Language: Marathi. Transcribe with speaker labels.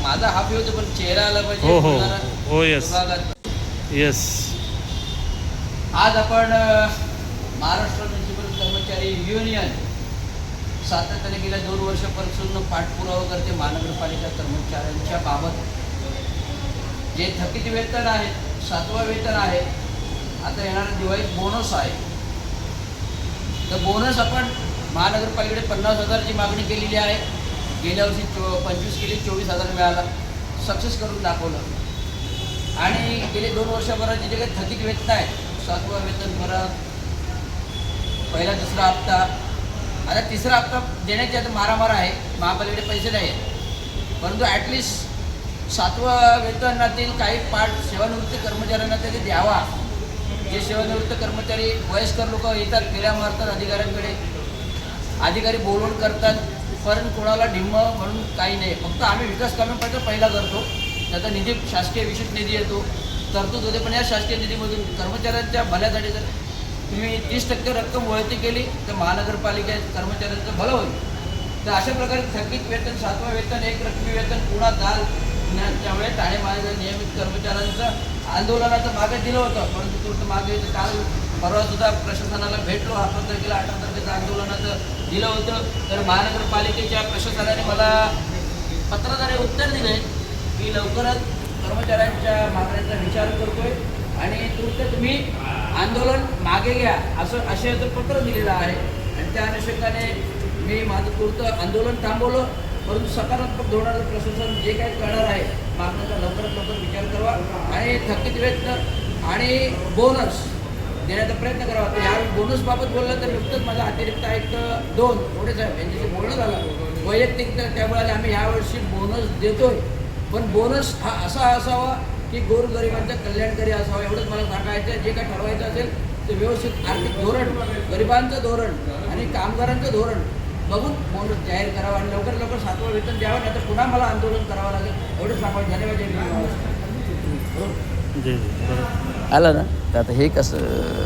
Speaker 1: माझा हाफ होतो पण चेहरा आला पाहिजे.
Speaker 2: हो हो
Speaker 1: बोलणारा
Speaker 2: हो येस
Speaker 1: विभागात.
Speaker 2: येस.
Speaker 1: आज आपण महाराष्ट्र म्युनिसिपल कर्मचारी युनियन सातत्याने गेल्या 2 वर्षापासून पाठपुरावा करते महानगरपालिका कर्मचाऱ्यांच्या बाबत. जे थकीत वेतन आहे, 7वं वेतन आहे, आता येणारा दिवाळीत बोनस आहे. तर बोनस आपण महानगरपालिकेकडे 50,000ची मागणी केलेली आहे. गेल्या वर्षी 25 केली, 24,000 मिळाला, सक्सेस करून दाखवलं. आणि गेले 2 वर्षाभराचे जे काही थकीत वेतन आहे, 7वं वेतन परत, पहिला 2रा हप्ता, आता 3रा हप्ता देण्याची आता मारामार आहे. महापालिकेकडे पैसे नाही आहेत, परंतु ॲटलिस्ट 7वं वेतनातील काही पार्ट सेवानिवृत्त कर्मचाऱ्यांना तरी द्यावा. जे सेवानिवृत्त कर्मचारी वयस्कर लोक येतात, फेऱ्या मारतात अधिकाऱ्यांकडे, अधिकारी बोलवून करतात, पण कोणाला निम्म म्हणून काही नाही. फक्त आम्ही विकास कामांपर्यंत पहिला करतो, त्याचा निधी शासकीय विशेष निधी येतो, तरतूद होते. पण या शासकीय निधीमधून कर्मचाऱ्यांच्या भल्यासाठी जर तुम्ही 30% रक्कम वळती केली तर महानगरपालिका कर्मचाऱ्यांचं भलं होईल. तर अशा प्रकारे थकीत वेतन, 7वं वेतन, एक रकमी वेतन पुन्हा त्यामुळे ठाणे महानगर नियमित कर्मचाऱ्यांचं आंदोलनाचं मागे दिलं होतं, परंतु तूर्त मागे काल परवासुद्धा प्रशासनाला भेटलो. 18 तारखेला 18 तारखेचं आंदोलनाचं दिलं होतं. तर महानगरपालिकेच्या प्रशासनाने मला पत्राद्वारे उत्तर दिले की लवकरच कर्मचाऱ्यांच्या मागण्यांचा विचार करतोय आणि तूर्त तुम्ही आंदोलन मागे घ्या असं आशयाचं पत्र दिलेलं आहे. आणि त्या अनुषंगाने मी माझं तूर्त आंदोलन थांबवलं. परंतु सकारात्मक धोरणाचं प्रशासन जे काही करणार आहे, मागण्याचा लवकरात लवकर विचार करावा आणि थकीत वेतन आणि बोनस देण्याचा प्रयत्न करावा. तर यावेळी बोनसबाबत बोललं तर नुकतंच माझा अतिरिक्त आयुक्त 2 थोडे साहेब यांच्याशी बोलणं झालं वैयक्तिक. तर त्यामुळे आम्ही यावर्षी बोनस देतोय, पण बोनस हा असा असावा की गोरगरिबांच्या कल्याणकारी असावा, एवढंच मला सांगायचं. जे काय ठरवायचं असेल ते व्यवस्थित आर्थिक धोरण, गरिबांचं धोरण आणि कामगारांचं धोरण बघून बोनस जाहीर करावा आणि लवकर लवकर 7वं वेतन द्यावं, नाही तर पुन्हा मला आंदोलन करावं लागेल. एवढंच सांगावं. धन्यवाद. जय महाराष्ट्र.
Speaker 2: जी
Speaker 1: आलं ना तर आता हे कसं